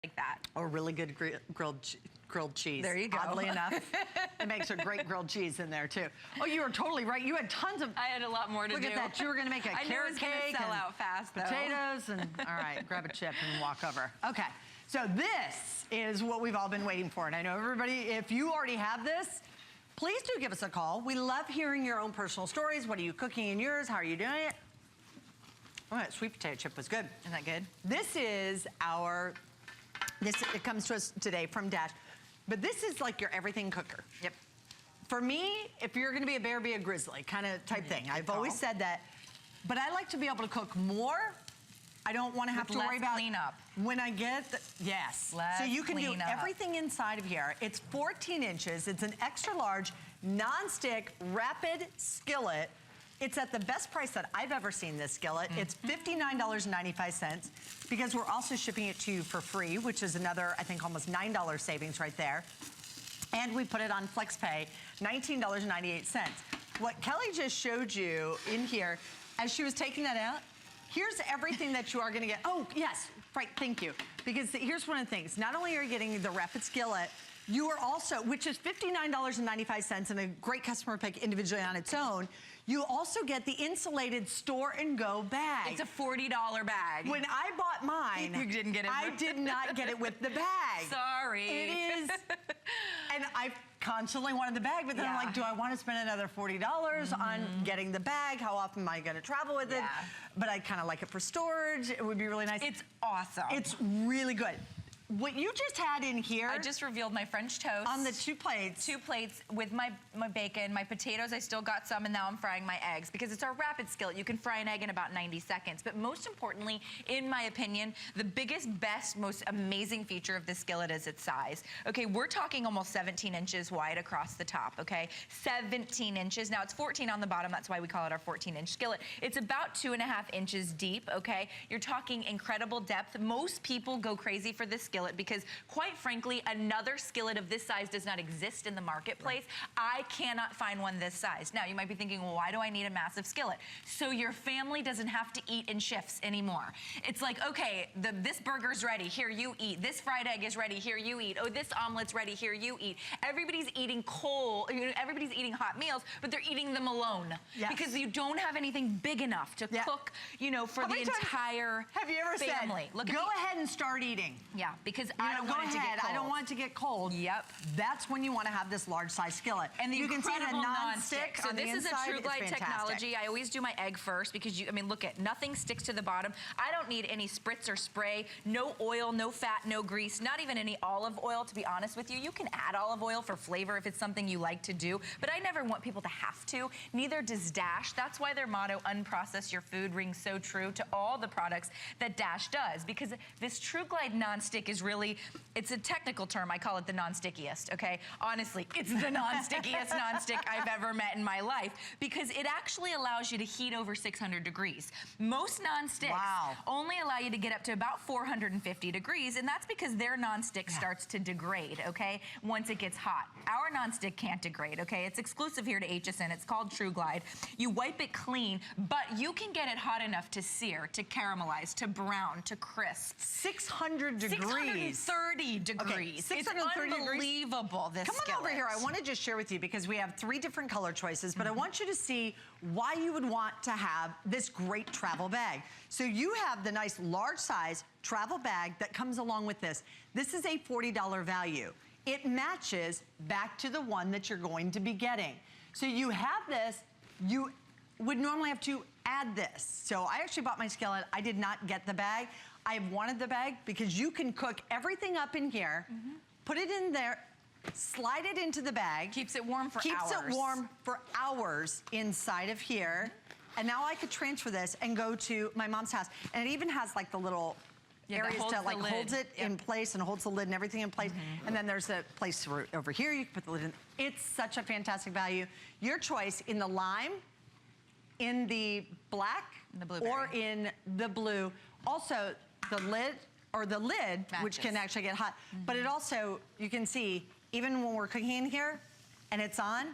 like that. Or really good grilled cheese. There you go. Oddly enough, it makes a great grilled cheese in there too. Oh, you were totally right. You had tons of. I had a lot more to do. Look at that. You were going to make a carrot cake. Sell out fast, though. Potatoes and all right, grab a chip and walk over. Okay, so this is what we've all been waiting for, and I know everybody. If you already have this, please do give us a call. We love hearing your own personal stories. What are you cooking in yours? How are you doing it? Oh, that sweet potato chip was good. Isn't that good? This is our. It comes to us today from Dash, but this is like your everything cooker. Yep. For me, if you're gonna be a bear, be a grizzly kind of type thing. I've always said that, but I like to be able to cook more. I don't want to have to worry about cleanup. When I get yes. So you can do everything inside of here. It's 14 inches. It's an extra large non-stick rapid skillet. It's at the best price that I've ever seen this skillet. It's $59.95 because we're also shipping it to you for free, which is another, I think, almost $9 savings right there. And we put it on FlexPay, $19.98. What Kelly just showed you in here, as she was taking that out, here's everything that you are gonna get. Oh, yes, right, thank you. Because here's one of the things. Not only are you getting the rapid skillet, you are also, which is $59.95 and a great customer pick individually on its own, you also get the insulated store and go bag. It's a $40 bag. When I bought mine, you didn't get it. I did not get it with the bag. Sorry. It is, and I constantly wanted the bag, but then I'm like, do I want to spend another $40 on getting the bag? How often am I going to travel with it? But I kind of like it for storage. It would be really nice. It's awesome. It's really good. What you just had in here. I just revealed my French toast. On the 2 plates. 2 plates with my bacon, my potatoes, I still got some, and now I'm frying my eggs because it's our rapid skillet. You can fry an egg in about 90 seconds. But most importantly, in my opinion, the biggest, best, most amazing feature of this skillet is its size. Okay, we're talking almost 17 inches wide across the top, okay? 17 inches. Now it's 14 on the bottom, that's why we call it our 14-inch skillet. It's about 2.5 inches deep, okay? You're talking incredible depth. Most people go crazy for this skillet because, quite frankly, another skillet of this size does not exist in the marketplace. I cannot find one this size. Now, you might be thinking, well, why do I need a massive skillet? So your family doesn't have to eat in shifts anymore. It's like, okay, this burger's ready, here you eat. This fried egg is ready, here you eat. Oh, this omelet's ready, here you eat. Everybody's eating everybody's eating hot meals, but they're eating them alone. Because you don't have anything big enough to cook, you know, for the entire family. Have you ever said, go ahead and start eating? Yeah, because I don't want it to get cold. I don't want it to get cold. Yep. That's when you want to have this large size skillet. And you can see the non-stick. So this is a TruGlide technology. I always do my egg first because I mean, look at, nothing sticks to the bottom. I don't need any spritz or spray, no oil, no fat, no grease, not even any olive oil, to be honest with you. You can add olive oil for flavor if it's something you like to do, but I never want people to have to. Neither does Dash. That's why their motto, unprocess your food, rings so true to all the products that Dash does, because this TruGlide Nonstick is really, it's a technical term. I call it the non-stickiest, okay? Honestly, it's the non-stickiest non-stick I've ever met in my life because it actually allows you to heat over 600 degrees. Most non-sticks only allow you to get up to about 450 degrees, and that's because their non-stick starts to degrade, okay, once it gets hot. Our non-stick can't degrade, okay? It's exclusive here to HSN. It's called TruGlide. You wipe it clean, but you can get it hot enough to sear, to caramelize, to brown, to crisp. 600 degrees. 630 degrees. 630 it's unbelievable, this skillet. Come on over here. I want to just share with you because we have 3 different color choices, but I want you to see why you would want to have this great travel bag. So you have the nice large size travel bag that comes along with this. This is a $40 value. It matches back to the one that you're going to be getting. So you have this, you would normally have to add this. So I actually bought my skillet. I did not get the bag. I wanted the bag because you can cook everything up in here, put it in there, slide it into the bag. Keeps it warm for hours. Keeps it warm for hours inside of here. And now I could transfer this and go to my mom's house. And it even has like the little areas to like hold it in place and holds the lid and everything in place. And then there's a place over here you can put the lid in. It's such a fantastic value. Your choice in the lime, in the black, or in the blue. Also, the lid, matches. Which can actually get hot, but it also, you can see, even when we're cooking in here and it's on,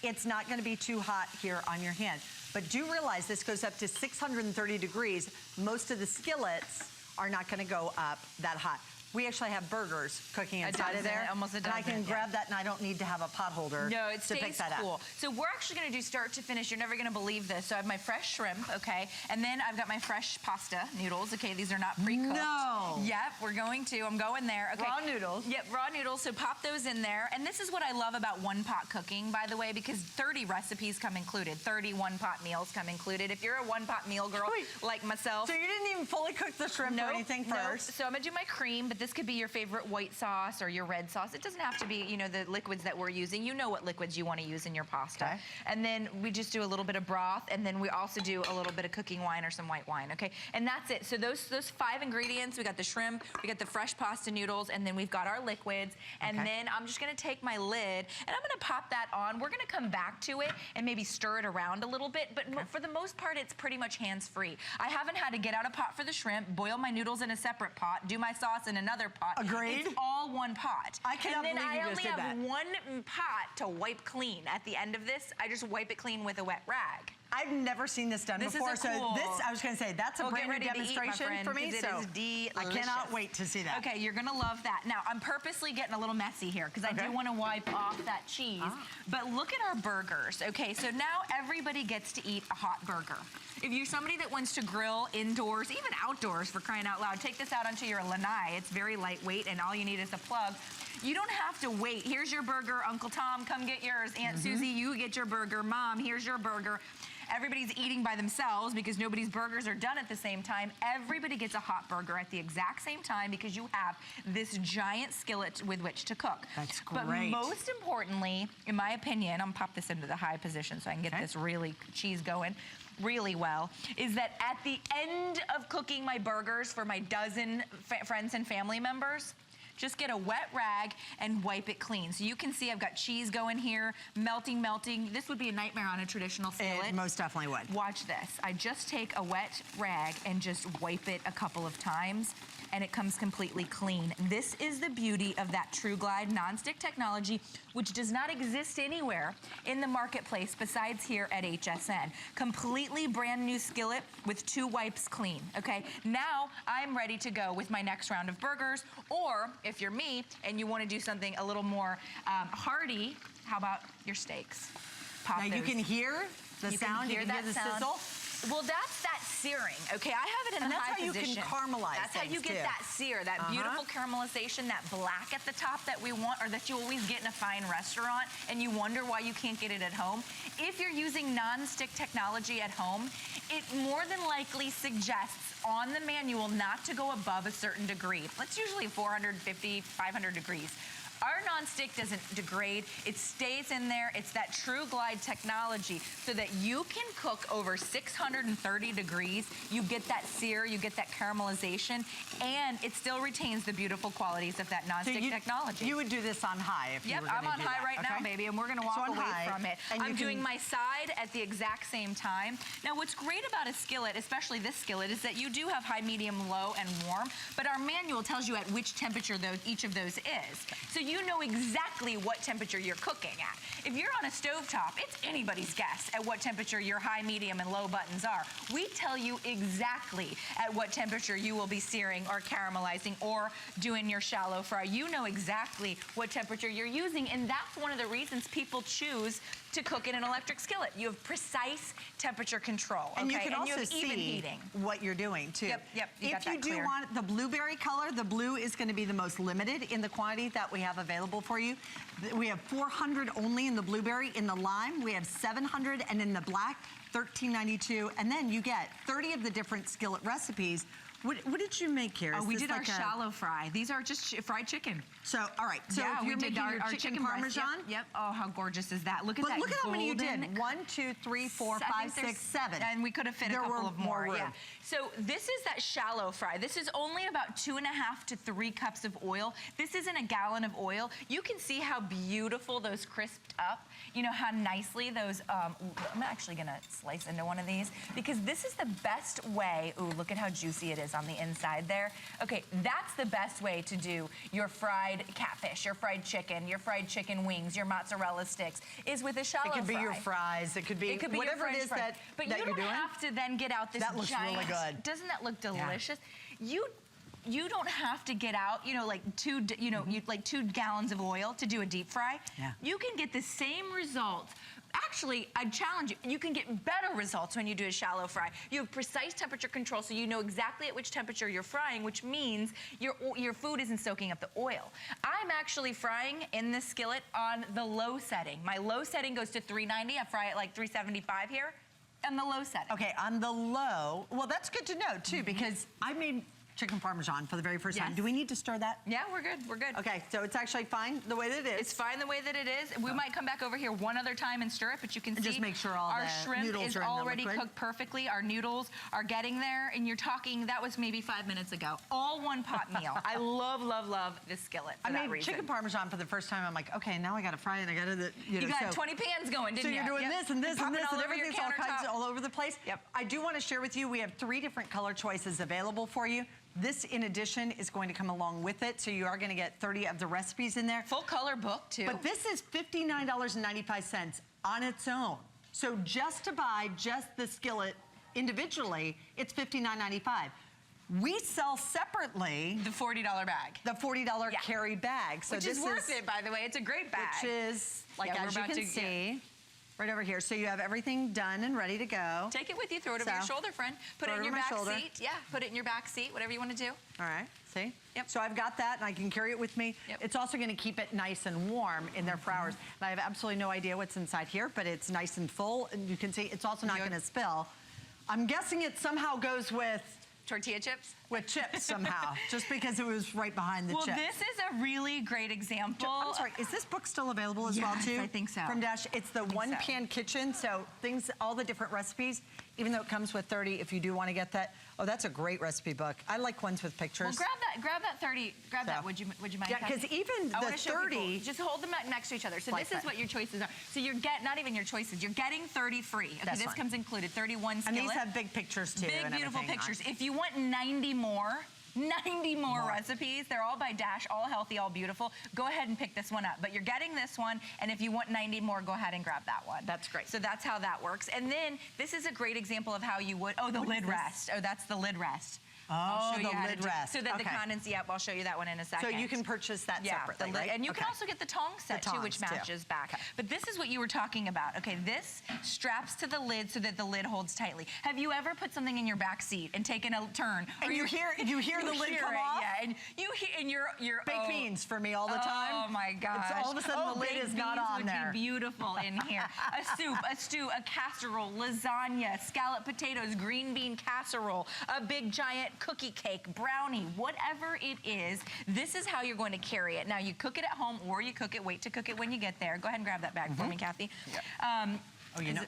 it's not gonna be too hot here on your hand. But do realize this goes up to 630 degrees. Most of the skillets are not gonna go up that hot. we actually have burgers cooking inside of there. Almost a dozen. And I can grab that and I don't need to have a pot holder to pick that up. So we're actually gonna do start to finish. You're never gonna believe this. So I have my fresh shrimp, okay? And then I've got my fresh pasta noodles, okay? These are not pre-cooked. No. Yep, I'm going there. Okay. Raw noodles. Yep, raw noodles, so pop those in there. And this is what I love about one-pot cooking, by the way, because 30 recipes come included. 30 one-pot meals come included. If you're a one-pot meal girl like myself. So you didn't even fully cook the shrimp or anything first? So I'm gonna do my cream, but this could be your favorite white sauce or your red sauce. It doesn't have to be, you know, the liquids that we're using. You know what liquids you want to use in your pasta. Okay. And then we just do a little bit of broth, and then we also do a little bit of cooking wine or some white wine, okay? And that's it. So those 5 ingredients, we got the shrimp, we got the fresh pasta noodles, and then we've got our liquids. And then I'm just gonna take my lid, and I'm gonna pop that on. We're gonna come back to it and maybe stir it around a little bit, but for the most part, it's pretty much hands-free. I haven't had to get out a pot for the shrimp, boil my noodles in a separate pot, do my sauce in another pot. Agreed. It's all one pot. I cannot believe you just did that. And then I only have one pot to wipe clean. At the end of this, I just wipe it clean with a wet rag. I've never seen this done before. Is cool. So this, I was going to say, that's a brand new demonstration for me. So I cannot wait to see that. Okay, you're going to love that. Now, I'm purposely getting a little messy here because I do want to wipe off that cheese. But look at our burgers. Okay, so now everybody gets to eat a hot burger. If you're somebody that wants to grill indoors, even outdoors for crying out loud, take this out onto your lanai. It's very lightweight and all you need is a plug. You don't have to wait. Here's your burger. Uncle Tom, come get yours. Aunt Susie, you get your burger. Mom, here's your burger. Everybody's eating by themselves because nobody's burgers are done at the same time. Everybody gets a hot burger at the exact same time because you have this giant skillet with which to cook. That's great. But most importantly, in my opinion, I'm gonna pop this into the high position so I can get this really cheese going really well, is that at the end of cooking my burgers for my dozen friends and family members, just get a wet rag and wipe it clean. So you can see I've got cheese going here, melting. This would be a nightmare on a traditional skillet. It most definitely would. Watch this. I just take a wet rag and just wipe it a couple of times, and it comes completely clean. This is the beauty of that TruGlide Nonstick technology, which does not exist anywhere in the marketplace besides here at HSN. Completely brand new skillet with 2 wipes clean, okay? Now I'm ready to go with my next round of burgers, or if you're me and you want to do something a little more hearty, how about your steaks? Pop now those. you can hear the sound, you can hear the sizzle. Well, that's that searing, okay? I have it in a high position. That's how you can caramelize That's how you get that sear, that beautiful caramelization, that black at the top that we want, or that you always get in a fine restaurant, and you wonder why you can't get it at home. If you're using non-stick technology at home, it more than likely suggests on the manual not to go above a certain degree. That's usually 450, 500 degrees. Our nonstick doesn't degrade. It stays in there. It's that TruGlide technology so that you can cook over 630 degrees. You get that sear, you get that caramelization, and it still retains the beautiful qualities of that nonstick technology. You would do this on high if you were going to do that. I'm on high right now, baby, and we're going to walk away from it. I'm doing my side at the exact same time. Now, what's great about a skillet, especially this skillet, is that you do have high, medium, low, and warm, but our manual tells you at which temperature each of those is. So you know exactly what temperature you're cooking at. If you're on a stovetop, it's anybody's guess at what temperature your high, medium, and low buttons are. We tell you exactly at what temperature you will be searing or caramelizing or doing your shallow fry. You know exactly what temperature you're using, and that's one of the reasons people choose to cook in an electric skillet. You have precise temperature control, okay? And you can also you have see even heating. What you're doing, too. Yep, if you do want the blueberry color, the blue is going to be the most limited in the quantity that we have available for you. We have 400 only in the blueberry. In the lime, we have 700, and in the black, $13.92. And then you get 30 of the different skillet recipes. What did you make here? We did our shallow fry. These are just fried chicken. So, all right. So if you're making our chicken parmesan. Yep. Oh, how gorgeous is that? Look at that. Look at how many you did. 1, 2, 3, 4, 5, 6, 7. And we could have fit a couple of more. Room. Yeah. So this is that shallow fry. This is only about 2.5 to 3 cups of oil. This isn't a gallon of oil. You can see how beautiful those crisped up. You know how nicely those, I'm actually gonna slice into one of these because this is the best way. Ooh, look at how juicy it is on the inside there. Okay, that's the best way to do your fried catfish, your fried chicken wings, your mozzarella sticks, is with a shallow fry. It could be your fries, it could be whatever it is that you're doing. But you don't have to then get out this That looks giant, really good. Doesn't that look delicious? Yeah. you don't have to get out, like 2 gallons of oil to do a deep fry. Yeah. You can get the same results. Actually, I'd challenge you, you can get better results when you do a shallow fry. You have precise temperature control, so you know exactly at which temperature you're frying, which means your food isn't soaking up the oil. I'm actually frying in this skillet on the low setting. My low setting goes to 390. I fry at like 375 here. On the low setting. Okay, on the low, well, that's good to know too, because I made chicken parmesan for the very first time. Do we need to stir that? Yeah, we're good, we're good. Okay, so it's actually fine the way that it is. It's fine the way that it is. We might come back over here one other time and stir it, but you can see just make sure all our the shrimp noodles is are in the already liquid. cooked perfectly. Our noodles are getting there, and you're talking, that was maybe 5 minutes ago. All one pot meal. I love, love, love this skillet for that reason. Chicken parmesan for the first time. I'm like, okay, now I got to fry it. I got to, you got 20 pans going, didn't you? So you're doing this and this and this and everything's all over the place. Yep. I do want to share with you, we have 3 different color choices available for you. This, in addition, is going to come along with it, so you are going to get 30 of the recipes in there. Full color book, too. But this is $59.95 on its own. So just to buy just the skillet individually, it's $59.95. We sell separately the $40 bag. The $40 carry bag. So which this is worth it, by the way. It's a great bag. Which is, like, as you can see, right over here. So you have everything done and ready to go. Take it with you. Throw it over your shoulder, friend. Put it in your back seat. Yeah, put it in your back seat, whatever you want to do. All right, see? Yep. So I've got that, and I can carry it with me. Yep. It's also going to keep it nice and warm in there for hours. And I have absolutely no idea what's inside here, but it's nice and full. And you can see it's also not going to spill. I'm guessing it somehow goes with tortilla chips? With chips somehow, just because it was right behind the chips. Well, this is a really great example. I'm sorry, is this book still available as well, too? Yes, I think so. From Dash, it's the one-pan kitchen, so things, all the different recipes, even though it comes with 30, if you do want to get that. Oh, that's a great recipe book. I like ones with pictures. Well, grab that 30, that, would you mind? Yeah, because even the 30... Just hold them next to each other. So this is what your choices are. So you're not even your choices, you're getting 30 free. Okay, this comes included, 31 skillet. And these have big pictures, too. Big, beautiful pictures. If you want 90 more recipes. They're all by Dash, all healthy, all beautiful. Go ahead and pick this one up. But you're getting this one, and if you want 90 more, go ahead and grab that one. That's great. So that's how that works. And then this is a great example of how you would, the lid rest. Oh, that's the lid rest. Oh, the lid rest. So that the condensate, I'll show you that one in a second. So you can purchase that separately, right? And you can also get the tongs set too, which matches back. Okay. But this is what you were talking about. Okay, this straps to the lid so that the lid holds tightly. Have you ever put something in your back seat and taken a turn? And you hear the lid come off? Yeah, and you hear, and you're baked beans for me all the time. Oh my gosh. It's all of a sudden the lid is not on there. Would be beautiful in here. A soup, a stew, a casserole, lasagna, scalloped potatoes, green bean casserole, a big giant cookie cake, brownie, whatever it is, this is how you're going to carry it. Now, you cook it at home or you wait to cook it when you get there. Go ahead and grab that bag for me, Kathy. Yep.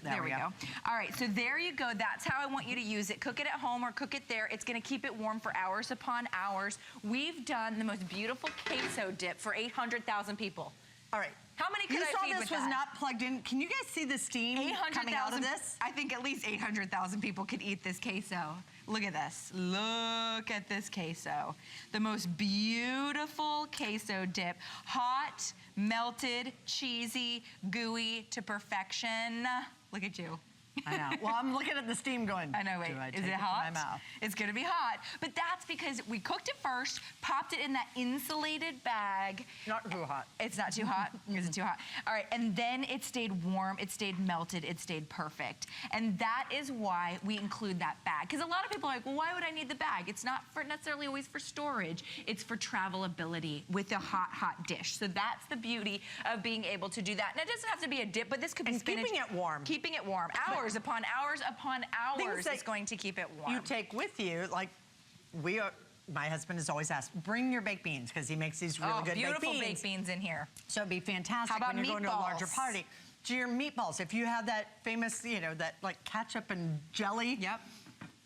There we go. All right, so there you go. That's how I want you to use it. Cook it at home or cook it there. It's going to keep it warm for hours upon hours. We've done the most beautiful queso dip for 800,000 people. All right. How many could I feed with that? You saw this was not plugged in. Can you guys see the steam coming out of this? I think at least 800,000 people could eat this queso. Look at this. Look at this queso. The most beautiful queso dip. Hot, melted, cheesy, gooey to perfection. Look at you. I know. Well, I'm looking at the steam going, I know, wait, is it hot? In my mouth? It's gonna be hot. But that's because we cooked it first, popped it in that insulated bag. Not too hot. It's not too hot? Is it too hot? All right, and then it stayed warm, it stayed melted, it stayed perfect. And that is why we include that bag. Because a lot of people are like, well, why would I need the bag? It's not necessarily always for storage. It's for travelability with a hot, hot dish. So that's the beauty of being able to do that. And it doesn't have to be a dip, but this could be spinach. Keeping it warm. Keeping it warm. Hours upon hours upon hours is going to keep it warm. You take with you, like my husband has always asked, bring your baked beans, because he makes these really good baked beans. Beautiful baked beans in here. So it'd be fantastic when you're going to a larger party. To your meatballs, if you have that famous, that like ketchup and jelly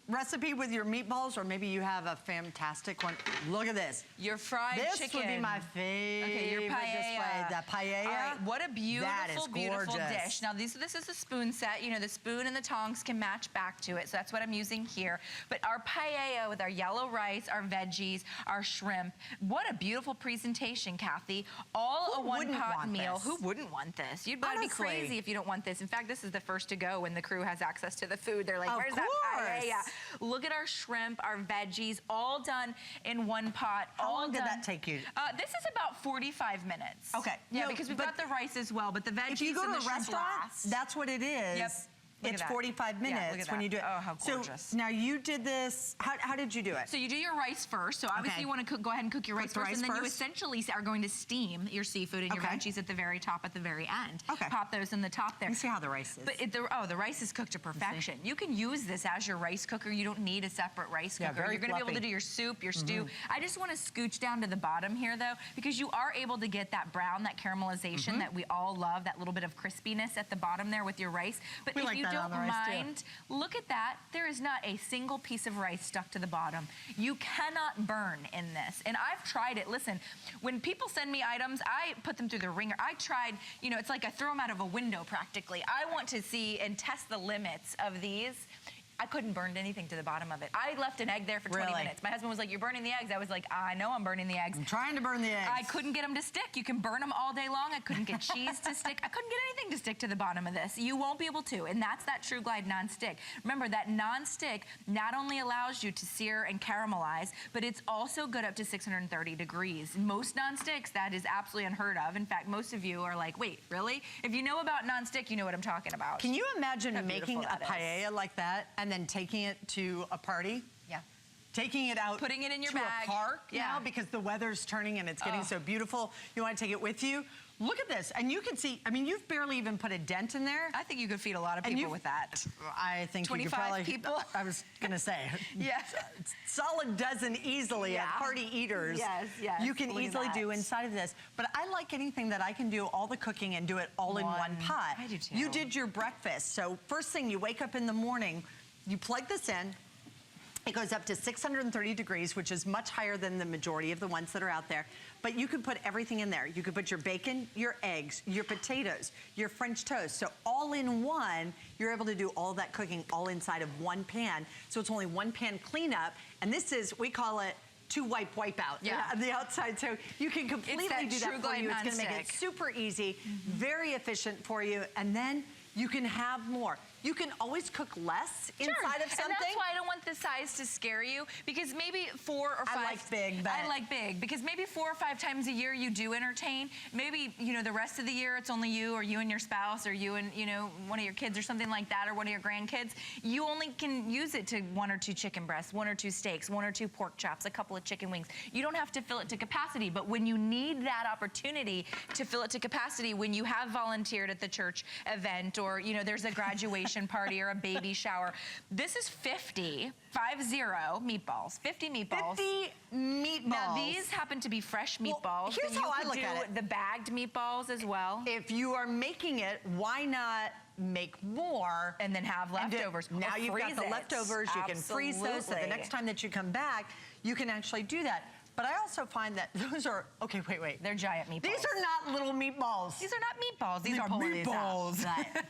recipe with your meatballs, or maybe you have a fantastic one. Look at this. Your fried chicken. This would be my favorite. Okay, your paella. That paella. All right, what a beautiful, beautiful dish. Now, this is a spoon set. The spoon and the tongs can match back to it, so that's what I'm using here. But our paella with our yellow rice, our veggies, our shrimp. What a beautiful presentation, Kathy. All a one-pot meal. Who wouldn't want this? You'd be crazy if you don't want this. In fact, this is the first to go when the crew has access to the food. They're like, where's that paella? Look at our shrimp, our veggies, all done in one pot. How long did that take you? This is about 45 minutes. Okay. Yeah, because we've got the rice as well, but the veggies if you go and to the a restaurant, last. that's what it is. Yep. It's 45 minutes when you do it. Oh, how gorgeous. So now you did this, how did you do it? So you do your rice first. So obviously you want to go ahead and cook your rice first. And then you essentially are going to steam your seafood and your veggies at the very top at the very end. Okay. Pop those in the top there. Let me see how the rice is. But the rice is cooked to perfection. You can use this as your rice cooker. You don't need a separate rice cooker. Very You're going to be able to do your soup, your stew. I just want to scooch down to the bottom here though, because you are able to get that brown, that caramelization that we all love, that little bit of crispiness at the bottom there with your rice. But if you don't mind, look at that. There is not a single piece of rice stuck to the bottom. You cannot burn in this. And I've tried it. Listen, when people send me items, I put them through the ringer. I tried, you know, it's like I throw them out of a window practically. I want to see and test the limits of these. I couldn't burn anything to the bottom of it. I left an egg there for 20 minutes. My husband was like, you're burning the eggs. I was like, I know I'm burning the eggs. I'm trying to burn the eggs. I couldn't get them to stick. You can burn them all day long. I couldn't get cheese to stick. I couldn't get anything to stick to the bottom of this. You won't be able to, and that's that TruGlide Nonstick. Remember, that Nonstick not only allows you to sear and caramelize, but it's also good up to 630 degrees. Most nonsticks, that is absolutely unheard of. In fact, most of you are like, wait, really? If you know about nonstick, you know what I'm talking about. Can you imagine making a paella like that and then taking it to a party? Yeah. Taking it out, putting it in your to bag. a park now because the weather's turning and it's getting so beautiful. You want to take it with you? Look at this, and you can see, I mean, you've barely even put a dent in there. I think you could feed a lot of people with that. I think 25 you could probably, people. I was gonna say, yes, solid dozen easily of party eaters. Yes, yes. You can easily do inside of this. But I like anything that I can do all the cooking and do it all in one pot. I do too. You did your breakfast, so first thing you wake up in the morning, you plug this in. It goes up to 630 degrees, which is much higher than the majority of the ones that are out there. But you can put everything in there. You could put your bacon, your eggs, your potatoes, your French toast. So all in one, you're able to do all that cooking all inside of one pan. So it's only one pan cleanup. And this is, we call it wipe out on the outside. So you can completely do that for you. It's going to make it super easy, very efficient for you. And then you can have more. You can always cook less inside of something. And that's why I don't want the size to scare you, because maybe 4 or 5. I like big, but I like big, because maybe 4 or 5 times a year you do entertain. Maybe, you know, the rest of the year it's only you or you and your spouse or you and, you know, one of your kids or something like that, or one of your grandkids. You only can use it to 1 or 2 chicken breasts, 1 or 2 steaks, 1 or 2 pork chops, a couple of chicken wings. You don't have to fill it to capacity, but when you need that opportunity to fill it to capacity, when you have volunteered at the church event, or, you know, there's a graduation party or a baby shower. This is 50 meatballs. 50 meatballs. 50 meatballs. Now these happen to be fresh meatballs. Well, here's how I look at it. The bagged meatballs as well. If you are making it, why not make more and then have leftovers? Now you've got the leftovers. You can freeze those, so the next time that you come back, you can actually do that. But I also find that those are, okay, wait. They're giant meatballs. These are not little meatballs. These are not meatballs. These are meatballs.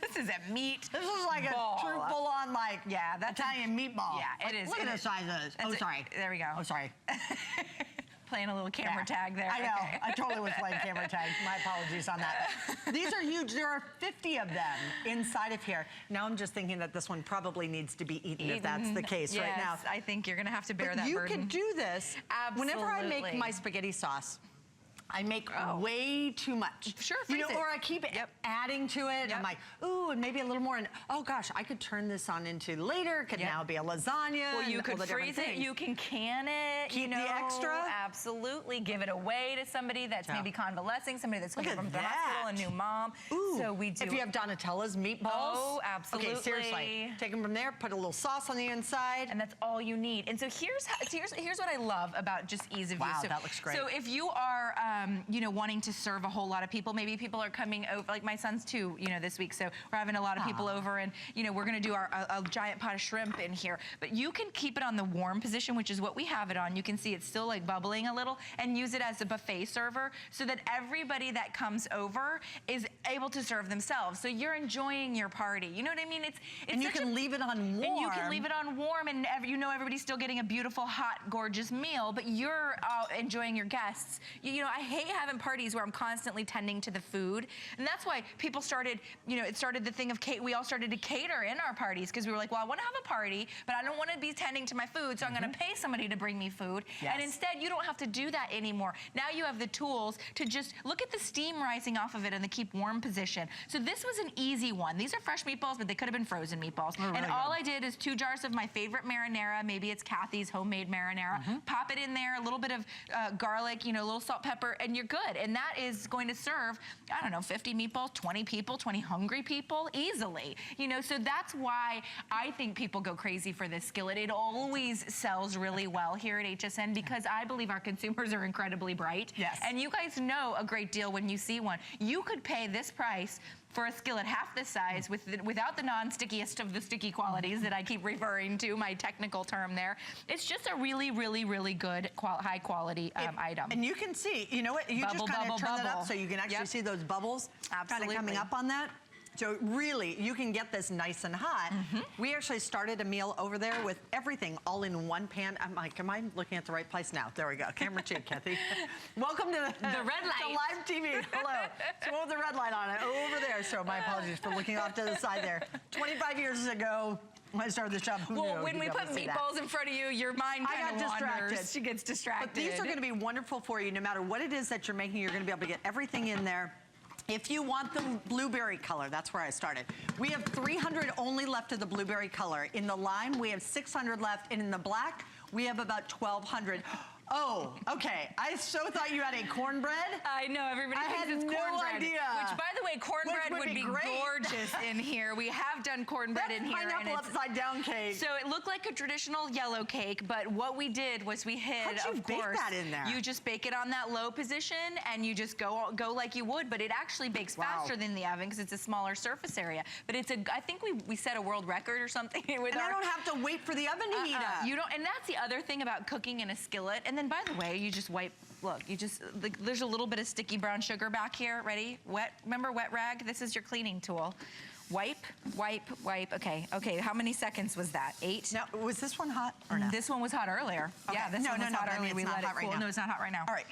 This is a meat This is like a true full-on, like, that's Italian meatball. Yeah, it is. Look at the size of this. Oh, sorry. There we go. Oh, sorry. Playing a little camera tag there. I know. Okay. I totally was playing camera tag. My apologies on that. These are huge. There are 50 of them inside of here. Now I'm just thinking that this one probably needs to be eaten if that's the case right now. I think you're going to have to bear that burden. burden. You can do this. Absolutely. Whenever I make my spaghetti sauce, I make way too much. Sure, you know, or I keep adding to it. I'm like, ooh, and maybe a little more. And oh gosh, I could turn this on into later. Could now be a lasagna. Well, you could freeze it. You can can it. Keep the extra. Absolutely. Give it away to somebody that's maybe convalescing, somebody that's coming from the hospital, a new mom. Ooh. So we do. If you have Donatella's meatballs. Oh, absolutely. Okay, seriously. Take them from there. Put a little sauce on the inside. And that's all you need. And so here's what I love about just ease of use. Wow, that looks great. So if you are, you know, wanting to serve a whole lot of people, maybe people are coming over, like my son's too, you know, this week. So we're having a lot of people over, and you know, we're going to do a giant pot of shrimp in here. But you can keep it on the warm position, which is what we have it on. You can see it's still like bubbling a little, and use it as a buffet server, so that everybody that comes over is able to serve themselves. So you're enjoying your party. You know what I mean? It's and you can leave it on warm. And you can leave it on warm, and you know everybody's still getting a beautiful, hot, gorgeous meal, but you're enjoying your guests. You know, I hate having parties where I'm constantly tending to the food. And that's why people started, you know, it started the thing of we all started to cater in our parties because we were like, well, I want to have a party, but I don't want to be tending to my food, so I'm going to pay somebody to bring me food. Yes. And instead, you don't have to do that anymore. Now you have the tools to just look at the steam rising off of it in the keep warm position. So this was an easy one. These are fresh meatballs, but they could have been frozen meatballs. Oh, really and all I did is 2 jars of my favorite marinara. Maybe it's Kathy's homemade marinara. Pop it in there, a little bit of garlic, you know, a little salt, pepper, and you're good. And that is going to serve, I don't know, 50 meatballs, 20 people, 20 hungry people, easily. You know, so that's why I think people go crazy for this skillet. It always sells really well here at HSN because I believe our consumers are incredibly bright. Yes. And you guys know a great deal when you see one. You could pay this price for a skillet half this size without the non-stickiest of the sticky qualities that I keep referring to, my technical term there. It's just a really, really, really good, high quality item. And you can see, you know what, you just kind of turn that up so you can actually see those bubbles kind of coming up on that. So really, you can get this nice and hot. We actually started a meal over there with everything all in one pan. I'm like, am I looking at the right place now? There we go. Camera 2, Kathy. Welcome to the red light. To live TV. Hello. So what was the red light on it? Over there. So my apologies for looking off to the side there. 25 years ago, when I started this job, well, when we put meatballs in front of you, your mind kind of wanders. She gets distracted. But these are going to be wonderful for you. No matter what it is that you're making, you're going to be able to get everything in there. If you want the blueberry color, that's where I started. We have 300 only left of the blueberry color. In the lime, we have 600 left, and in the black, we have about 1,200. Oh, okay. I so thought you had a cornbread. I know, everybody thinks it's cornbread. Idea. Which, by the way, cornbread would be gorgeous in here. We have done cornbread in here. Pineapple upside down cake. So it looked like a traditional yellow cake, but what we did was we hid, How'd you bake that in there? You just bake it on that low position, and you just go like you would, but it actually bakes faster than the oven because it's a smaller surface area. But it's I think we set a world record or something. With I don't have to wait for the oven to heat up. You don't, and that's the other thing about cooking in a skillet. And then, by the way, you just wipe. Look, you just there's a little bit of sticky brown sugar back here. Ready? Wet. Remember wet rag? This is your cleaning tool. Wipe, wipe, wipe. Okay, okay. How many seconds was that? 8. Now, was this one hot or not? This one was hot earlier. Okay. Yeah, this one was hot earlier. We let it cool. No, it's not hot right now. All right.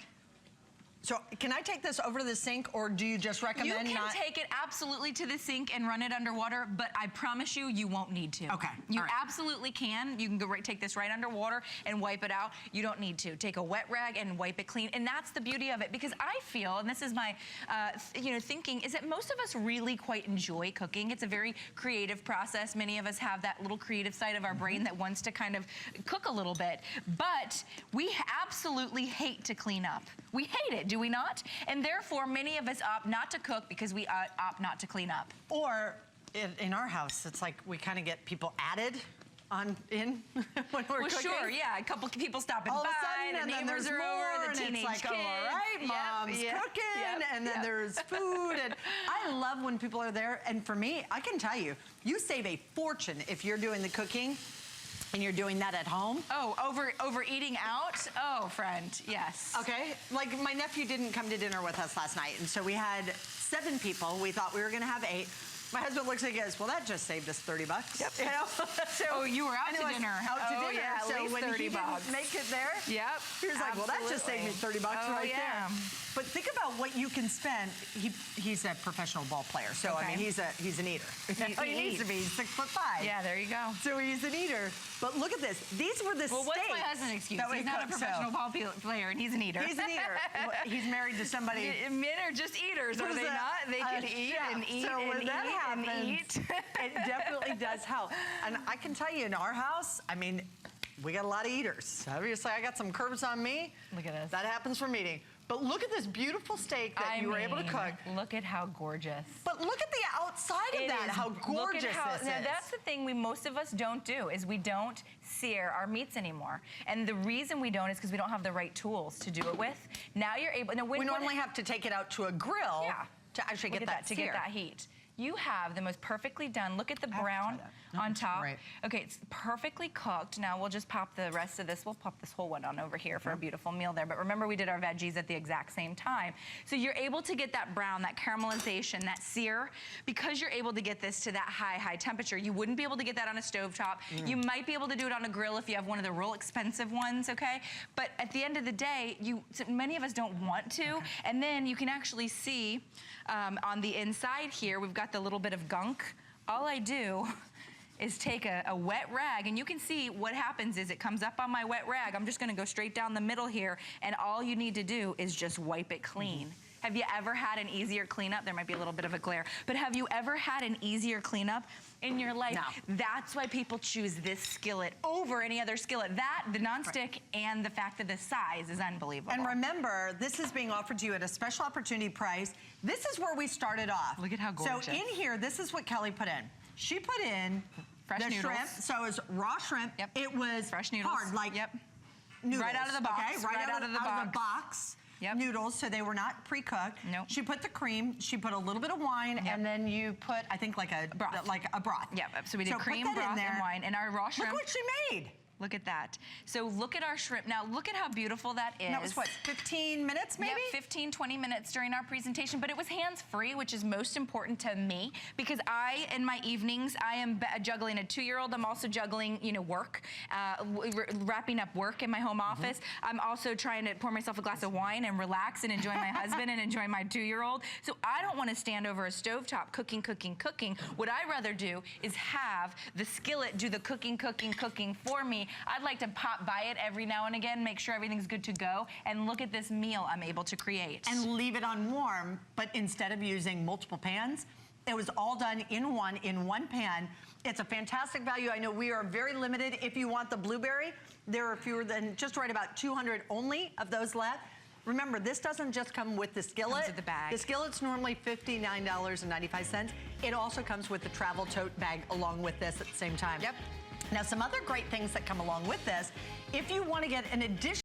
So can I take this over to the sink, or do you just recommend You can take it absolutely to the sink and run it underwater, but I promise you, you won't need to. Okay. You absolutely can. You can go take this right underwater and wipe it out. You don't need to. Take a wet rag and wipe it clean. And that's the beauty of it, because I feel, and this is my thinking, is that most of us really quite enjoy cooking. It's a very creative process. Many of us have that little creative side of our brain that wants to kind of cook a little bit. But we absolutely hate to clean up. We hate it. Do we not? And therefore, many of us opt not to cook because we opt not to clean up. Or in our house, it's like we kind of get people added in when we're cooking. Well, sure, yeah. A couple people stopping all by, of a sudden, the neighbors are over, the teenage kids. All right, mom's cooking, and then there's food. And I love when people are there. And for me, I can tell you, you save a fortune if you're doing the cooking. And you're doing that at home? Oh, over eating out? Oh, friend, yes. Okay, like my nephew didn't come to dinner with us last night, and so we had 7 people. We thought we were gonna have 8. My husband looks at me and goes, well, that just saved us $30. Yep. You know? So, you were out to dinner. Out to dinner. Yeah, so at least when $30. He didn't make it there, he was like, well, that just saved me $30 right there. But think about what you can spend. He's a professional ball player, so I mean, he's an eater. He needs to be. He's 6'5". Yeah, there you go. So he's an eater. But look at this. These were the steaks. Well, what's my husband's excuse? He's not a professional ball player, and he's an eater. He's an eater. He's married to somebody. Men are just eaters, are they not? They can eat and eat and eat. It definitely does help. And I can tell you, in our house, I mean, we got a lot of eaters. Obviously, I got some curves on me. Look at this. That happens from eating. But look at this beautiful steak that you were able to cook. Look at how gorgeous. But look at the outside of that, how gorgeous this is. Now, that's the thing most of us don't do, is we don't sear our meats anymore. And the reason we don't is because we don't have the right tools to do it with. Now you're able. Now, we normally have to take it out to a grill to actually get that heat. you have the most perfectly done, look at the brown on top. Great. Okay, it's perfectly cooked. Now we'll just pop the rest of this, we'll pop this whole one on over here for a beautiful meal there. But remember, we did our veggies at the exact same time. So you're able to get that brown, that caramelization, that sear, because you're able to get this to that high temperature. You wouldn't be able to get that on a stovetop. You might be able to do it on a grill if you have one of the real expensive ones, okay? But at the end of the day, many of us don't want to. And then you can actually see on the inside here, we've got the little bit of gunk. All I do is take a wet rag, and you can see what happens is it comes up on my wet rag. I'm just gonna go straight down the middle here, and all you need to do is just wipe it clean. Have you ever had an easier cleanup? There might be a little bit of a glare, but have you ever had an easier cleanup in your life? No. That's why people choose this skillet over any other skillet. That, the nonstick, and the fact that the size is unbelievable. And remember, this is being offered to you at a special opportunity price. This is where we started off. Look at how gorgeous. So in here, this is what Kelly put in. She put in fresh the noodles. shrimp. So it was raw shrimp. Yep. It was fresh noodles. hard, like noodles. Right out of the box. Okay? Right out of the box. Yep. Noodles, so they were not pre-cooked. Nope. She put the cream, she put a little bit of wine, and then you put, I think, like a broth. Yep, so we did cream, put that broth, in there. and wine. And our raw shrimp. Look what she made. Look at that. So look at our shrimp. Now look at how beautiful that is. And that was what, 15 minutes maybe? Yep, 15, 20 minutes during our presentation, but it was hands-free, which is most important to me, because in my evenings, I am juggling a 2-year-old. I'm also juggling, work, wrapping up work in my home office. I'm also trying to pour myself a glass of wine and relax and enjoy my husband and enjoy my 2-year-old. So I don't want to stand over a stovetop cooking. What I'd rather do is have the skillet do the cooking for me. I'd like to pop by it every now and again, make sure everything's good to go, and look at this meal I'm able to create. And leave it on warm, but instead of using multiple pans, it was all done in one pan. It's a fantastic value. I know we are very limited. If you want the blueberry, there are fewer than just right about 200 only of those left. Remember, this doesn't just come with the skillet. Comes with the bag. The skillet's normally $59.95. It also comes with the travel tote bag along with this at the same time. Yep. Now, some other great things that come along with this, if you want to get an additional